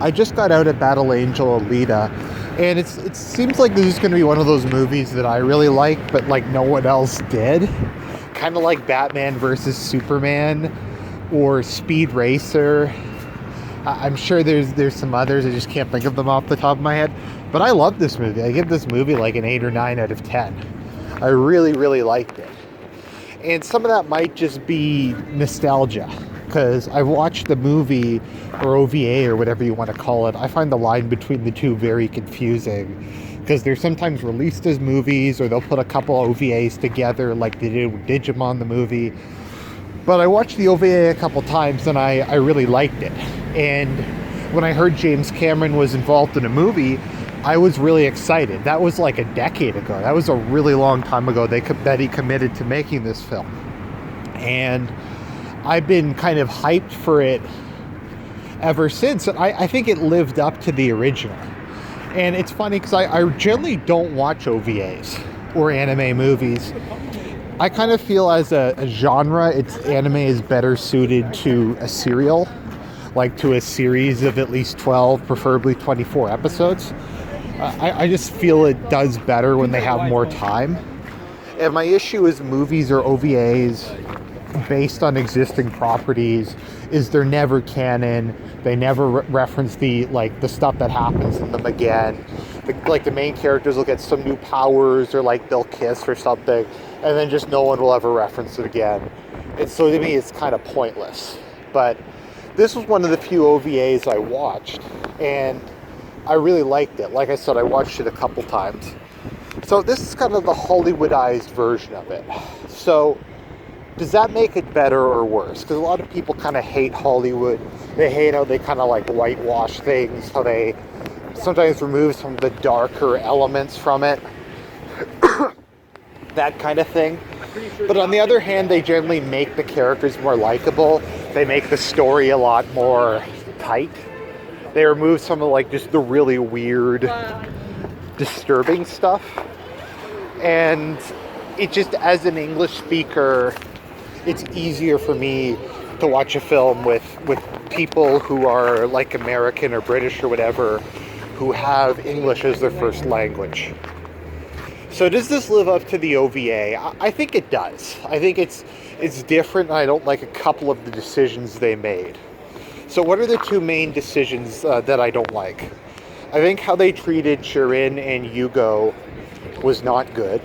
I just got out of Battle Angel Alita, and it seems like this is going to be one of those movies that I really like, but like no one else did. Kind of like Batman versus Superman or Speed Racer. I'm sure there's some others. I just can't think of them off the top of my head. But I love this movie. I give this movie like an 8 or 9 out of 10. I really, really liked it. And some of that might just be nostalgia, because I've watched the movie, or OVA, or whatever you want to call it. I find the line between the two very confusing, because they're sometimes released as movies, or they'll put a couple OVAs together like they did with Digimon the movie. But I watched the OVA a couple times, and I really liked it. And when I heard James Cameron was involved in a movie, I was really excited. That was like a decade ago. That was a really long time ago that he committed to making this film. And I've been kind of hyped for it ever since. I think it lived up to the original. And it's funny because I generally don't watch OVAs or anime movies. I kind of feel as a genre, anime is better suited to a serial, like to a series of at least 12, preferably 24 episodes. I just feel it does better when they have more time. And my issue is movies or OVAs based on existing properties is they're never canon. They never reference the stuff that happens in them again. The main characters will get some new powers, or like they'll kiss or something, and then just no one will ever reference it again. And so to me, it's kind of pointless. But this was one of the few OVAs I watched, and I really liked it. Like I said, I watched it a couple times. So this is kind of the Hollywoodized version of it. So does that make it better or worse? Because a lot of people kind of hate Hollywood. They hate how they kind of like whitewash things, how they sometimes remove some of the darker elements from it. That kind of thing. But on the other hand, they generally make the characters more likable. They make the story a lot more tight. They remove some of like just the really weird, disturbing stuff. And it just, as an English speaker, it's easier for me to watch a film with people who are like American or British or whatever, who have English as their first language. So does this live up to the OVA? I think it does. I think it's different, and I don't like a couple of the decisions they made. So what are the two main decisions that I don't like? I think how they treated Chirin and Yugo was not good.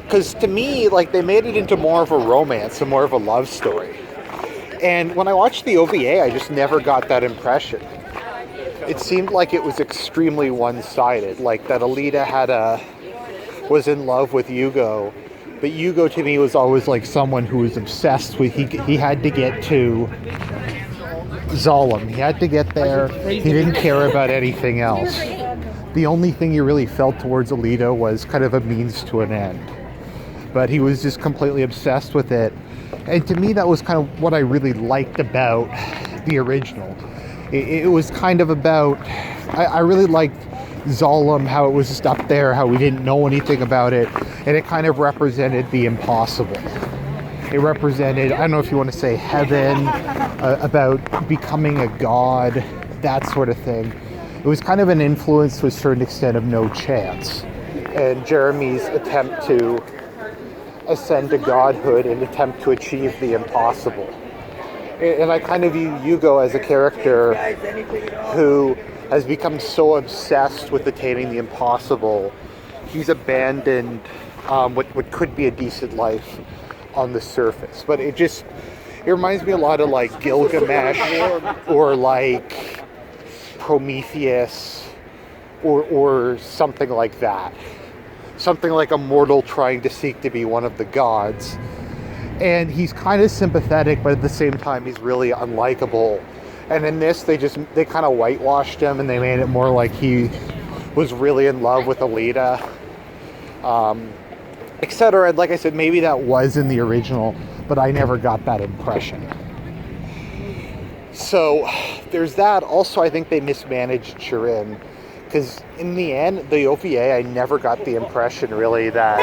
Because to me, like, they made it into more of a romance and more of a love story. And when I watched the OVA, I just never got that impression. It seemed like it was extremely one-sided. Like that Alita was in love with Yugo. But Yugo to me was always like someone who was obsessed with, he had to get to Zalem. He had to get there. He didn't care about anything else. The only thing he really felt towards Alita was kind of a means to an end. But he was just completely obsessed with it. And to me, that was kind of what I really liked about the original. It was kind of about, I really liked Zalem, how it was just up there, how we didn't know anything about it. And it kind of represented the impossible. It represented, I don't know if you want to say heaven, about becoming a god, that sort of thing. It was kind of an influence to a certain extent of No Chance. And Jeremy's attempt to ascend to godhood and attempt to achieve the impossible. And I kind of view Yugo as a character who has become so obsessed with attaining the impossible, he's abandoned what could be a decent life on the surface. But it reminds me a lot of like Gilgamesh or like Prometheus or something like that. Something like a mortal trying to seek to be one of the gods. And he's kind of sympathetic, but at the same time he's really unlikable. And in this, they kind of whitewashed him, and they made it more like he was really in love with Alita, etc. And like I said, maybe that was in the original, but I never got that impression. So there's that. Also, I think they mismanaged Chirin, because in the end, the OVA, I never got the impression really that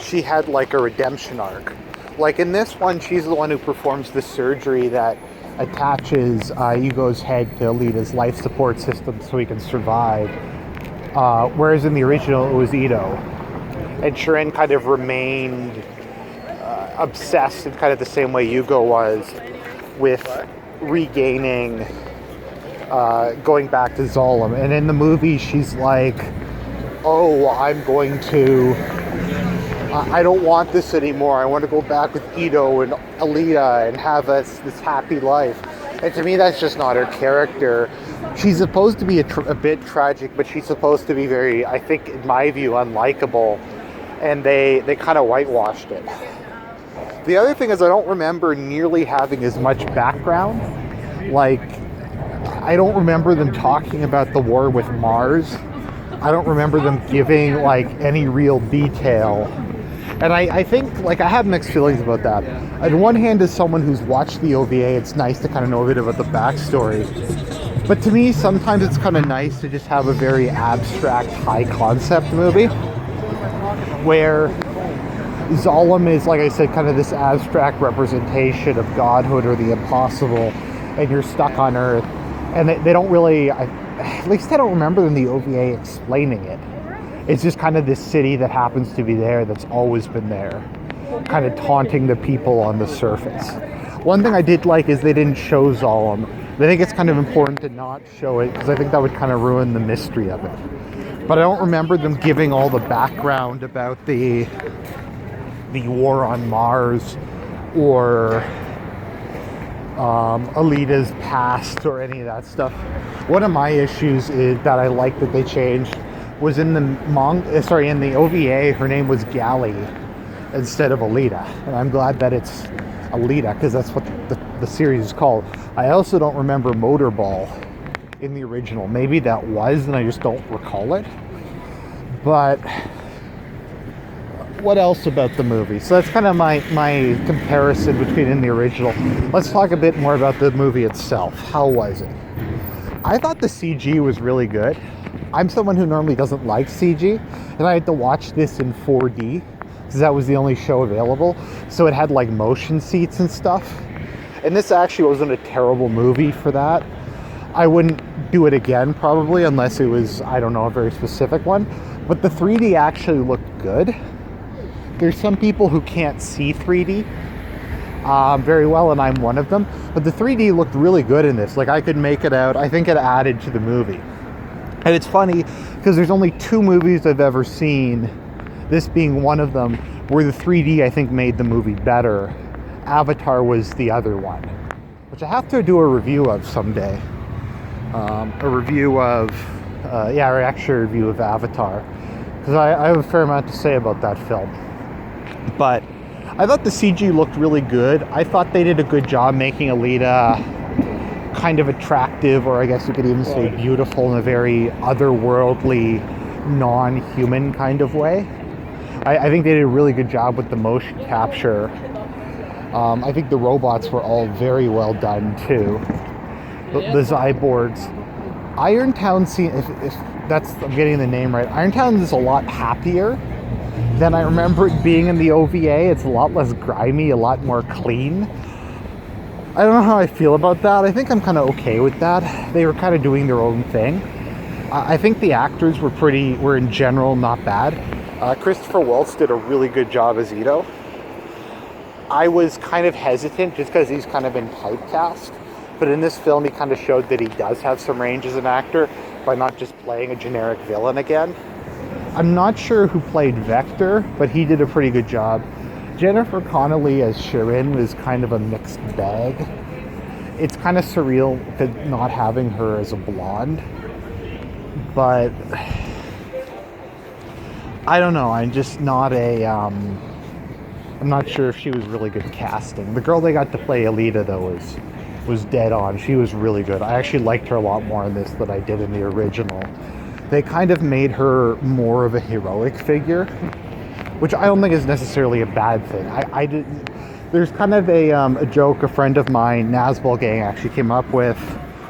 she had like a redemption arc. Like in this one, she's the one who performs the surgery that attaches Igo's head to Alita's life support system so he can survive. Whereas in the original, it was Ito. And Shirin kind of remained obsessed in kind of the same way Yugo was with regaining, going back to Zolom. And in the movie, she's like, oh, I don't want this anymore. I want to go back with Ito and Alita and have this happy life. And to me, that's just not her character. She's supposed to be a bit tragic, but she's supposed to be very, I think, in my view, unlikable. And they kind of whitewashed it. The other thing is I don't remember nearly having as much background. Like, I don't remember them talking about the war with Mars. I don't remember them giving, like, any real detail. And I think, like, I have mixed feelings about that. On one hand, as someone who's watched the OVA, it's nice to kind of know a bit about the backstory. But to me, sometimes it's kind of nice to just have a very abstract, high-concept movie where Zolom is, like I said, kind of this abstract representation of godhood or the impossible, and you're stuck on Earth. And they don't really, at least I don't remember in the OVA explaining it. It's just kind of this city that happens to be there that's always been there, kind of taunting the people on the surface. One thing I did like is they didn't show Zolom. I think it's kind of important to not show it because I think that would kind of ruin the mystery of it. But I don't remember them giving all the background about the war on Mars or Alita's past or any of that stuff. One of my issues is that I like that they changed was in the in the OVA, her name was Gally instead of Alita, and I'm glad that it's Alita because that's what the series is called. I also don't remember Motorball in the original. Maybe that was, and I just don't recall it. But what else about the movie? So that's kind of my comparison between in the original. Let's talk a bit more about the movie itself. How was it? I thought the CG was really good. I'm someone who normally doesn't like CG, and I had to watch this in 4D because that was the only show available. So it had like motion seats and stuff. And this actually wasn't a terrible movie for that. I wouldn't do it again probably unless it was, I don't know, a very specific one. But the 3D actually looked good. There's some people who can't see 3D very well, and I'm one of them. But the 3D looked really good in this. Like, I could make it out. I think it added to the movie. And it's funny, because there's only 2 movies I've ever seen, this being one of them, where the 3D, I think, made the movie better. Avatar was the other one, which I have to do a review of someday. A reactionary review of Avatar. Because I have a fair amount to say about that film. But I thought the CG looked really good. I thought they did a good job making Alita kind of attractive, or I guess you could even say beautiful, in a very otherworldly, non-human kind of way. I think they did a really good job with the motion capture. I think the robots were all very well done too. The Zyborgs. Irontown scene, if that's, I'm getting the name right, Irontown is a lot happier than I remember it being in the OVA. It's a lot less grimy, a lot more clean. I don't know how I feel about that. I think I'm kind of okay with that. They were kind of doing their own thing. I think the actors were in general not bad. Christopher Waltz did a really good job as Ito. I was kind of hesitant just because he's kind of been typecast. But in this film, he kind of showed that he does have some range as an actor by not just playing a generic villain again. I'm not sure who played Vector, but he did a pretty good job. Jennifer Connelly as Shirin was kind of a mixed bag. It's kind of surreal not having her as a blonde. But I don't know, I'm just not I'm not sure if she was really good casting. The girl they got to play Alita, though, was dead on. She was really good. I actually liked her a lot more in this than I did in the original. They kind of made her more of a heroic figure, which I don't think is necessarily a bad thing. I didn't. There's kind of a joke a friend of mine, Nazbol Gang, actually came up with,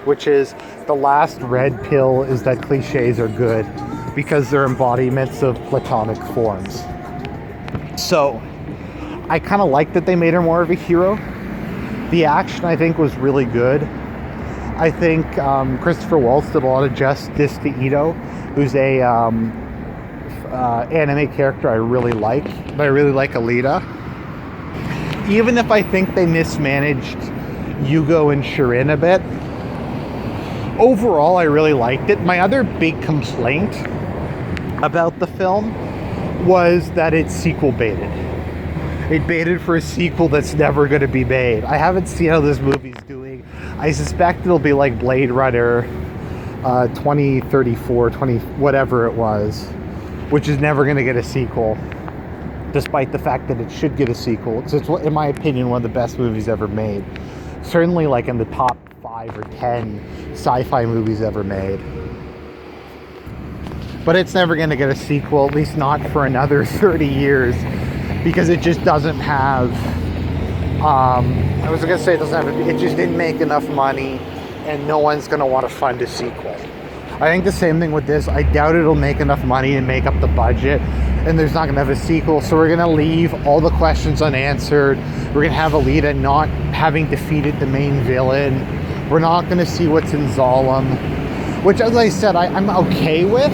which is the last red pill is that cliches are good because they're embodiments of platonic forms. So I kind of like that they made her more of a hero. The action, I think, was really good. I think Christopher Waltz did a lot of justice to Ito, who's a anime character I really like. But I really like Alita. Even if I think they mismanaged Yugo and Shirin a bit, overall I really liked it. My other big complaint about the film was that it's sequel baited. It baited for a sequel that's never going to be made. I haven't seen how this movie's doing. I suspect it'll be like Blade Runner 2034, whatever it was, which is never going to get a sequel, despite the fact that it should get a sequel. It's, in my opinion, one of the best movies ever made. Certainly like in the top 5 or 10 sci-fi movies ever made. But it's never going to get a sequel, at least not for another 30 years, because it just doesn't have, I was going to say it doesn't have, it just didn't make enough money, and no one's going to want to fund a sequel. I think the same thing with this. I doubt it'll make enough money to make up the budget, and there's not going to have a sequel, so we're going to leave all the questions unanswered. We're going to have Alita not having defeated the main villain. We're not going to see what's in Zalem, which, as I said, I'm okay with,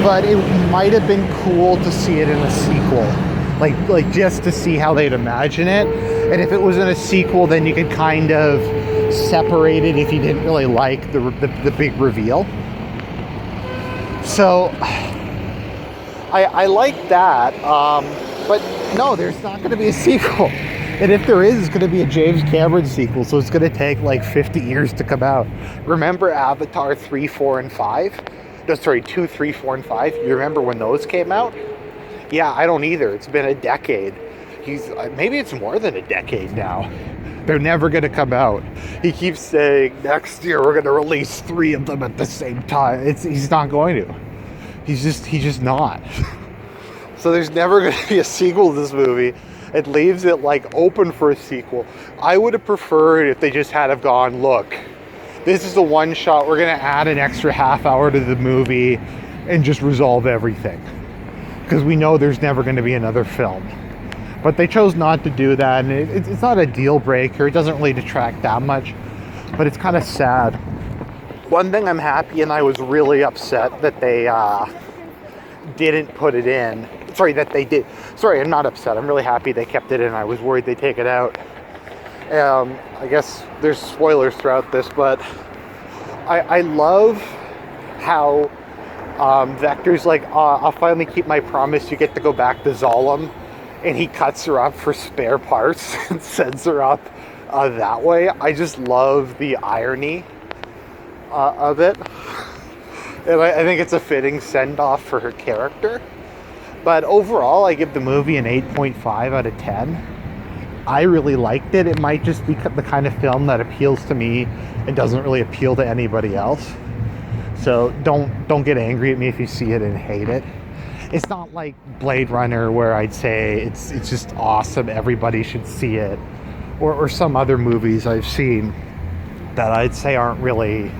but it might have been cool to see it in a sequel, like just to see how they'd imagine it. And if it was in a sequel, then you could kind of separate it if you didn't really like the big reveal. So I like that, but no, there's not going to be a sequel. And if there is, it's going to be a James Cameron sequel, so it's going to take like 50 years to come out. Remember Avatar 3, 4, and 5? No, sorry, 2, 3, 4, and 5? You remember when those came out? Yeah, I don't either. It's been a decade. Maybe it's more than a decade now. They're never going to come out. He keeps saying, next year we're going to release 3 of them at the same time. He's not going to. He's just not. So there's never going to be a sequel to this movie. It leaves it like open for a sequel. I would have preferred if they just had have gone, look, this is a one shot. We're going to add an extra half hour to the movie and just resolve everything. Because we know there's never going to be another film. But they chose not to do that, and it's not a deal breaker. It doesn't really detract that much, but it's kind of sad. One thing I'm happy, and I was really upset that they didn't put it in. Sorry, that they did. Sorry, I'm not upset. I'm really happy they kept it in. I was worried they'd take it out. I guess there's spoilers throughout this, but I love how Vector's like, I'll finally keep my promise. You get to go back to Zalem. And he cuts her up for spare parts and sends her up that way. I just love the irony of it. And I think it's a fitting send-off for her character. But overall, I give the movie an 8.5 out of 10. I really liked it. It might just be the kind of film that appeals to me and doesn't really appeal to anybody else. So don't get angry at me if you see it and hate it. It's not like Blade Runner where I'd say it's just awesome, everybody should see it. Or some other movies I've seen that I'd say aren't really...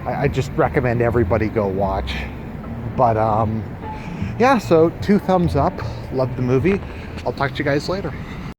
I just recommend everybody go watch. But yeah, so 2 thumbs up. Love the movie. I'll talk to you guys later.